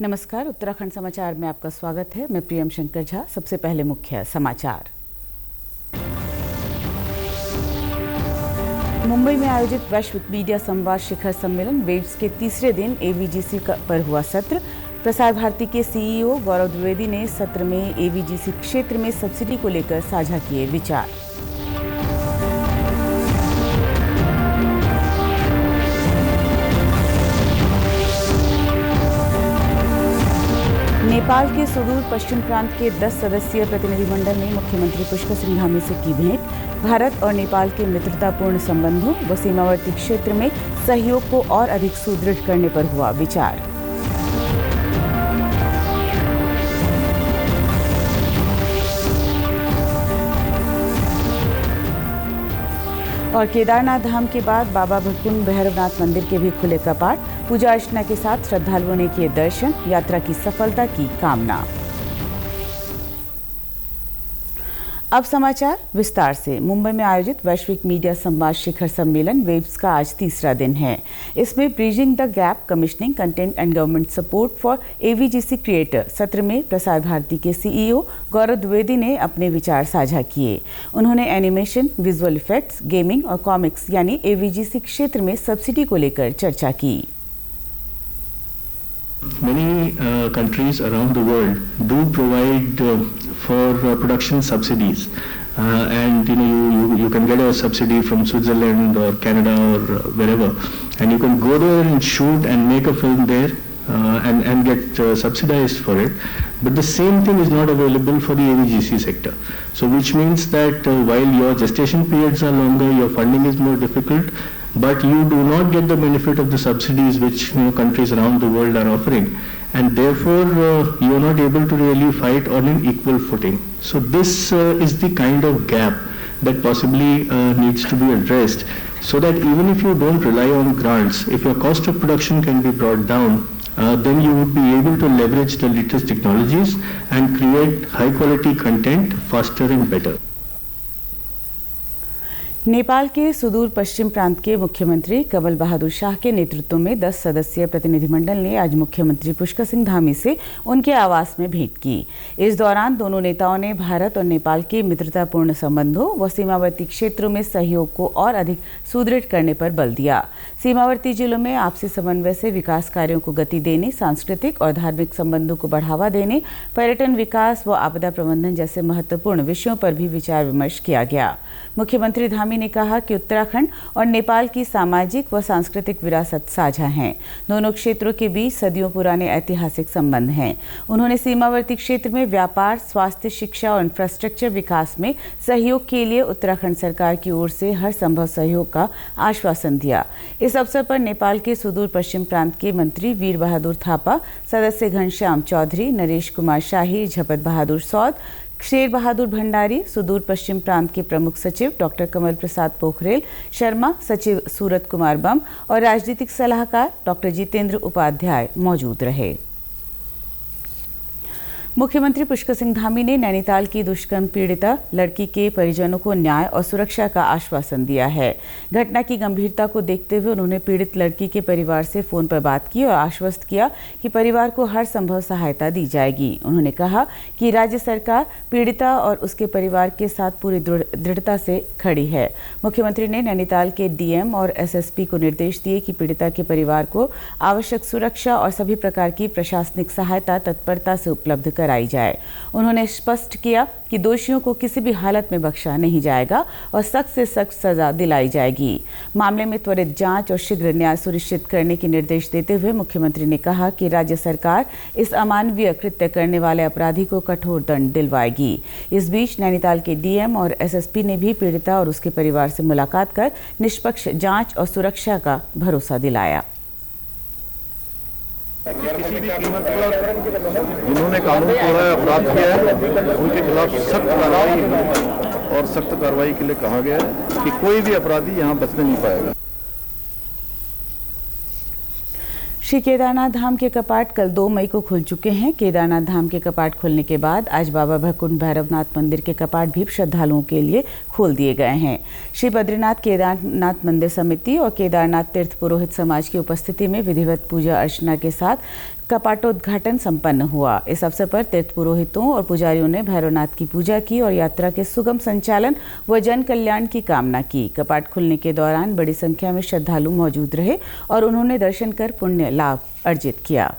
नमस्कार, उत्तराखंड समाचार में आपका स्वागत है। मैं प्रियम शंकर झा। सबसे पहले मुख्य समाचार। मुंबई में आयोजित वैश्विक मीडिया संवाद शिखर सम्मेलन वेव्स के तीसरे दिन एवीजीसी पर हुआ सत्र। प्रसार भारती के सीईओ गौरव द्विवेदी ने सत्र में एवीजीसी क्षेत्र में सब्सिडी को लेकर साझा किए विचार। नेपाल के सुदूर पश्चिम प्रांत के 10 सदस्यीय प्रतिनिधिमंडल ने मुख्यमंत्री पुष्कर सिंह धामी से की भेंट। भारत और नेपाल के मित्रतापूर्ण संबंधों व सीमावर्ती क्षेत्र में सहयोग को और अधिक सुदृढ़ करने पर हुआ विचार। और केदारनाथ धाम के बाद बाबा भकुंड भैरवनाथ मंदिर के भी खुले कपाट। पूजा अर्चना के साथ श्रद्धालुओं ने किए दर्शन। यात्रा की सफलता की कामना। अब समाचार विस्तार से। मुंबई में आयोजित वैश्विक मीडिया संवाद शिखर सम्मेलन वेव्स का आज तीसरा दिन है। इसमें bridging the gap commissioning content and government support for AVGC creator सत्र में प्रसार भारती के सीईओ गौरव द्विवेदी ने अपने विचार साझा किए। उन्होंने एनिमेशन, विजुअल इफेक्ट्स, गेमिंग और कॉमिक्स यानी एवीजीसी क्षेत्र में सब्सिडी को लेकर चर्चा की। Many countries around the world do provide for production subsidies, and you can get a subsidy from Switzerland or Canada or wherever, and you can go there and shoot and make a film there and get subsidized for it. But the same thing is not available for the AVGC sector. So which means that while your gestation periods are longer, your funding is more difficult, but you do not get the benefit of the subsidies which countries around the world are offering, and therefore you are not able to really fight on an equal footing. So this is the kind of gap that possibly needs to be addressed, so that even if you don't rely on grants, if your cost of production can be brought down, then you would be able to leverage the latest technologies and create high quality content faster and better. Nepal के सुदूर पश्चिम प्रांत के मुख्यमंत्री कमल बहादुर शाह के नेतृत्व में 10 सदस्यीय प्रतिनिधिमंडल ने आज मुख्यमंत्री पुष्कर सिंह धामी से उनके आवास में भेंट की। इस दौरान दोनों नेताओं ने भारत और नेपाल के मित्रतापूर्ण संबंधों व सीमावर्ती क्षेत्रों में सहयोग को और अधिक सुदृढ़ करने पर बल दिया। सीमावर्ती जिलों में आपसी समन्वय से विकास कार्यों को गति देने, सांस्कृतिक और धार्मिक संबंधों को बढ़ावा देने, पर्यटन विकास व आपदा प्रबंधन जैसे महत्वपूर्ण विषयों पर भी विचार विमर्श किया गया। मुख्यमंत्री धामी ने कहा कि उत्तराखंड और नेपाल की सामाजिक व सांस्कृतिक विरासत साझा हैं। दोनों क्षेत्रों के बीच सदियों पुराने ऐतिहासिक संबंध हैं। उन्होंने सीमावर्ती क्षेत्र में व्यापार, स्वास्थ्य, शिक्षा और इंफ्रास्ट्रक्चर विकास में सहयोग के लिए उत्तराखंड सरकार की ओर से हर संभव सहयोग का आश्वासन दिया। इस अवसर पर नेपाल के सुदूर पश्चिम प्रांत के मंत्री वीर बहादुर थापा, सदस्य घनश्याम चौधरी, नरेश कुमार शाही, झपत बहादुर सौद, शेर बहादुर भंडारी, सुदूर पश्चिम प्रांत के प्रमुख सचिव डॉक्टर कमल प्रसाद पोखरेल शर्मा, सचिव सूरत कुमार बम और राजनीतिक सलाहकार डॉक्टर जितेंद्र उपाध्याय मौजूद रहे। मुख्यमंत्री पुष्कर सिंह धामी ने नैनीताल की दुष्कर्म पीड़िता लड़की के परिजनों को न्याय और सुरक्षा का आश्वासन दिया है। घटना की गंभीरता को देखते हुए उन्होंने पीड़ित लड़की के परिवार से फोन पर बात की और आश्वस्त किया कि परिवार को हर संभव सहायता दी जाएगी। उन्होंने कहा कि राज्य सरकार पीड़िता और उसके परिवार के साथ पूरी दृढ़ता से खड़ी है। मुख्यमंत्री ने नैनीताल के डीएम और एसएसपी को निर्देश दिए कि पीड़िता के परिवार को आवश्यक सुरक्षा और सभी प्रकार की प्रशासनिक सहायता तत्परता से उपलब्ध कराई जाए। उन्होंने स्पष्ट किया कि दोषियों को किसी भी हालत में बख्शा नहीं जाएगा और सख्त से सख्त सजा दिलाई जाएगी। मामले में त्वरित जांच और शीघ्र न्याय सुनिश्चित करने के निर्देश देते हुए मुख्यमंत्री ने कहा कि राज्य सरकार इस अमानवीय कृत्य करने वाले अपराधी को कठोर दंड दिलवाएगी। इस बीच नैनीताल के डीएम और एसएसपी ने भी पीड़िता और उसके परिवार से मुलाकात कर निष्पक्ष जांच और सुरक्षा का भरोसा दिलाया। किसी भी कीमत पर जिन्होंने कानून तोड़ा है, अपराध किया है, उनके खिलाफ सख्त कार्रवाई और सख्त कार्रवाई के लिए कहा गया है कि कोई भी अपराधी यहाँ बचने नहीं पाएगा। श्री केदारनाथ धाम के कपाट कल 2 मई को खुल चुके हैं। केदारनाथ धाम के कपाट खुलने के बाद आज बाबा भकुंड भैरवनाथ मंदिर के कपाट भी श्रद्धालुओं के लिए खोल दिए गए हैं। श्री बद्रीनाथ केदारनाथ मंदिर समिति और केदारनाथ तीर्थ पुरोहित समाज की उपस्थिति में विधिवत पूजा अर्चना के साथ कपाटोद्घाटन संपन्न हुआ। इस अवसर पर तीर्थ पुरोहितों और पुजारियों ने भैरवनाथ की पूजा की और यात्रा के सुगम संचालन व जन कल्याण की कामना की। कपाट खुलने के दौरान बड़ी संख्या में श्रद्धालु मौजूद रहे और उन्होंने दर्शन कर पुण्य लाभ अर्जित किया।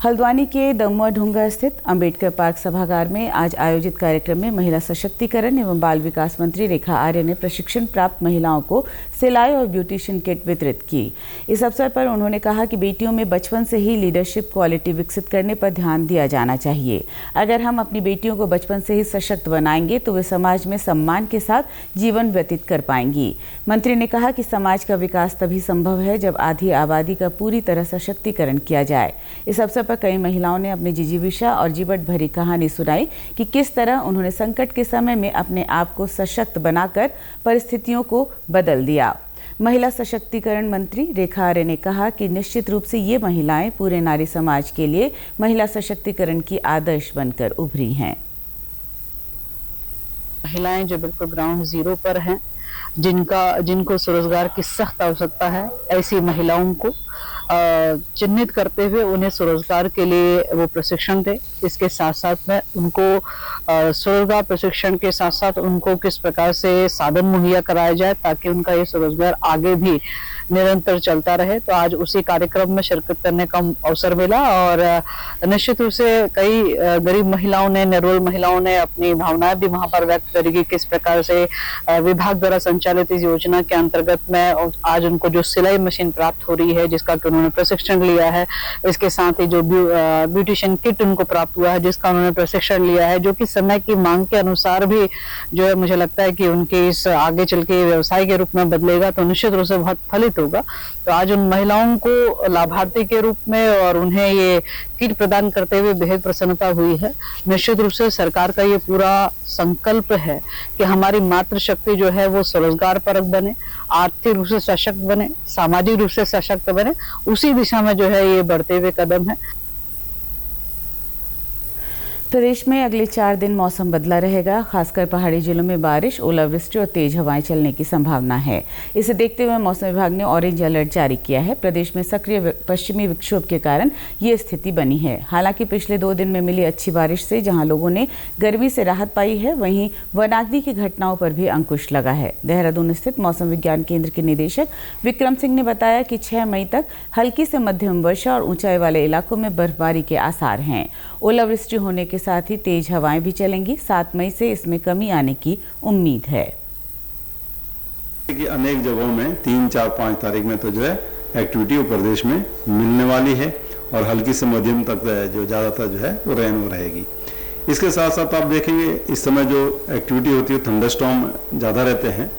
हल्द्वानी के दमुआ ढुंगा स्थित अंबेडकर पार्क सभागार में आज आयोजित कार्यक्रम में महिला सशक्तिकरण एवं बाल विकास मंत्री रेखा आर्य ने प्रशिक्षण प्राप्त महिलाओं को सिलाई और ब्यूटिशियन किट वितरित की। इस अवसर पर उन्होंने कहा कि बेटियों में बचपन से ही लीडरशिप क्वालिटी विकसित करने पर ध्यान दिया जाना चाहिए। अगर हम अपनी बेटियों को बचपन से ही सशक्त बनाएंगे तो वे समाज में सम्मान के साथ जीवन व्यतीत कर पाएंगी। मंत्री ने कहा कि समाज का विकास तभी संभव है जब आधी आबादी का पूरी तरह सशक्तिकरण किया जाए। इस अवसर पर कई महिलाओं ने अपनी जिजीविषा और जीवट भरी कहानी सुनाई कि किस तरह उन्होंने संकट के समय में अपने आप को सशक्त बनाकर परिस्थितियों को बदल दिया। महिला सशक्तिकरण मंत्री रेखा आर्य ने कहा कि निश्चित रूप से ये महिलाएं पूरे नारी समाज के लिए महिला सशक्तिकरण की आदर्श बनकर उभरी हैं। महिलाएं जो बिल्कुल ग्राउंड जीरो पर हैं, जिनको स्वरोजगार की सख्त आवश्यकता है, ऐसी महिलाओं को चिन्हित करते हुए उन्हें स्वरोजगार के लिए वो प्रशिक्षण दे। इसके साथ साथ में उनको स्वरोजगार प्रशिक्षण के साथ साथ उनको किस प्रकार से साधन मुहैया कराया जाए ताकि उनका ये स्वरोजगार आगे भी निरंतर चलता रहे। तो आज उसी कार्यक्रम में शिरकत करने का अवसर मिला और निश्चित रूप से कई गरीब महिलाओं ने, निर्बल महिलाओं ने अपनी भावनाएं भी वहां पर व्यक्त करी कि किस प्रकार से विभाग द्वारा संचालित इस योजना के अंतर्गत में आज उनको जो सिलाई मशीन प्राप्त हो रही है जिसका कि उन्होंने प्रशिक्षण लिया है, इसके साथ ही जो ब्यूटिशियन किट उनको प्राप्त हुआ है जिसका उन्होंने प्रशिक्षण लिया है, जो कि समय की मांग के अनुसार भी जो है मुझे लगता है कि उनके इस आगे चल के व्यवसाय के रूप में बदलेगा तो निश्चित रूप से बहुत फलित होगा। तो आज उन महिलाओं को लाभार्थी के रूप में और उन्हें ये किट प्रदान करते हुए बेहद प्रसन्नता हुई है। निश्चित रूप से सरकार का ये पूरा संकल्प है कि हमारी मातृशक्ति जो है वो स्वरोजगार परक बने, आर्थिक रूप से सशक्त बने, सामाजिक रूप से सशक्त बने, उसी दिशा में जो है ये बढ़ते हुए कदम है। प्रदेश में अगले 4 दिन मौसम बदला रहेगा। खासकर पहाड़ी जिलों में बारिश, ओलावृष्टि और तेज हवाएं चलने की संभावना है। इसे देखते हुए मौसम विभाग ने ऑरेंज अलर्ट जारी किया है। प्रदेश में सक्रिय पश्चिमी विक्षोभ के कारण ये स्थिति बनी है। हालांकि पिछले 2 दिन में मिली अच्छी बारिश से जहां लोगों ने गर्मी से राहत पाई है, वहीं वनाग्नि की घटनाओं पर भी अंकुश लगा है। देहरादून स्थित मौसम विज्ञान केंद्र के निदेशक विक्रम सिंह ने बताया कि 6 मई तक हल्की से मध्यम वर्षा और ऊंचाई वाले इलाकों में बर्फबारी के आसार हैं। ओलावृष्टि होने के साथ ही तेज हवाएं भी चलेंगी। 7 मई से इसमें कमी आने की उम्मीद है। कि अनेक जगहों में 3, 4, 5 तारीख में तो जो है एक्टिविटी प्रदेश में मिलने वाली है और हल्की से मध्यम तक जो ज़्यादातर जो है वो रहेगी। इसके साथ साथ आप देखेंगे इस समय जो एक्टिविटी होती है थंडरस्टॉर्म ज़्यादा रहते हैं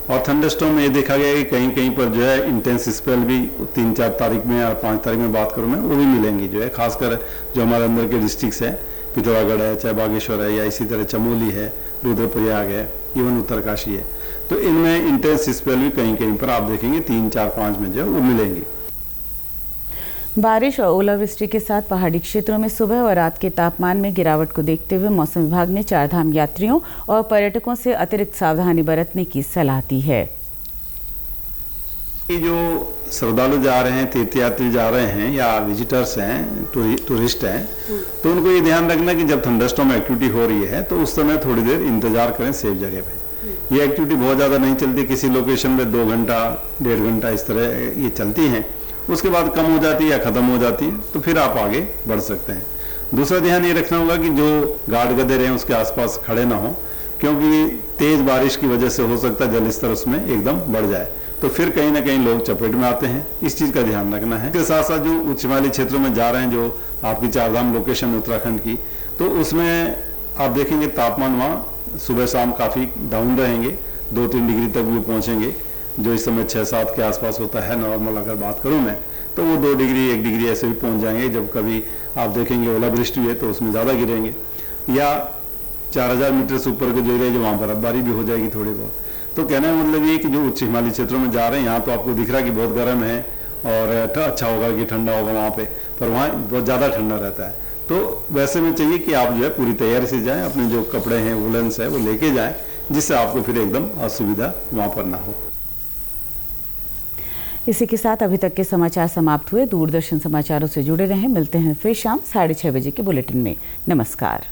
और थंडरस्टॉर्म में ये देखा गया कि कहीं कहीं पर जो है इंटेंस स्पेल भी 3, 4 तारीख में और 5 तारीख में बात करूँ मैं, वो भी मिलेंगी जो है। खासकर जो हमारे अंदर के डिस्ट्रिक्ट्स हैं, पिथौरागढ़ है, चाहे बागेश्वर है या इसी तरह चमोली है, रुद्रप्रयाग है, इवन उत्तरकाशी है, तो इनमें इंटेंस स्पेल भी कहीं कहीं पर आप देखेंगे 3, 4, 5 में जो है वो मिलेंगी। बारिश और ओलावृष्टि के साथ पहाड़ी क्षेत्रों में सुबह और रात के तापमान में गिरावट को देखते हुए मौसम विभाग ने 4 धाम यात्रियों और पर्यटकों से अतिरिक्त सावधानी बरतने की सलाह दी है। जो श्रद्धालु जा रहे हैं, तीर्थयात्री जा रहे हैं या विजिटर्स हैं, टूरिस्ट हैं, तो उनको ये ध्यान रखना कि जब थंडरस्टॉर्म एक्टिविटी हो रही है तो उस समय थोड़ी देर इंतजार करें सेफ जगह पे। ये एक्टिविटी बहुत ज़्यादा नहीं चलती, किसी लोकेशन में 2 घंटा 1.5 घंटा इस तरह ये चलती हैं, उसके बाद कम हो जाती है या ख़त्म हो जाती है, तो फिर आप आगे बढ़ सकते हैं। दूसरा ध्यान ये रखना होगा कि जो गार्ड गदे रहे उसके आसपास खड़े ना हो, क्योंकि तेज बारिश की वजह से हो सकता है जल स्तर उसमें एकदम बढ़ जाए, तो फिर कहीं ना कहीं लोग चपेट में आते हैं। इस चीज़ का ध्यान रखना है। इसके साथ साथ जो उच्च हिमालयी क्षेत्रों में जा रहे हैं, जो आपकी 4 धाम लोकेशन उत्तराखंड की, तो उसमें आप देखेंगे तापमान वहाँ सुबह शाम काफ़ी डाउन रहेंगे, 2-3 डिग्री तक भी पहुँचेंगे। जो इस समय 6-7 के आसपास होता है नॉर्मल, अगर बात करूँ मैं, तो वो 2 डिग्री 1 डिग्री ऐसे भी पहुँच जाएंगे। जब कभी आप देखेंगे ओलावृष्टि हुई है तो उसमें ज़्यादा गिरेंगे, या 4000 मीटर से ऊपर के जो एरिया जो वहाँ बर्फबारी भी हो जाएगी थोड़ी बहुत। तो कहने का मतलब ये कि जो उच्च हिमालयी क्षेत्रों में जा रहे हैं, यहाँ तो आपको दिख रहा है कि बहुत गर्म है और अच्छा होगा कि ठंडा होगा वहाँ पे, पर वहाँ बहुत ज़्यादा ठंडा रहता है। तो वैसे में चाहिए कि आप जो है पूरी तैयारी से जाएं, अपने जो कपड़े हैं वुलन्स है वो लेके जाएं, जिससे आपको फिर एकदम असुविधा वहाँ पर ना हो। इसी के साथ अभी तक के समाचार समाप्त हुए। दूरदर्शन समाचारों से जुड़े रहें। मिलते हैं फिर शाम 6:30 बजे के बुलेटिन में। नमस्कार।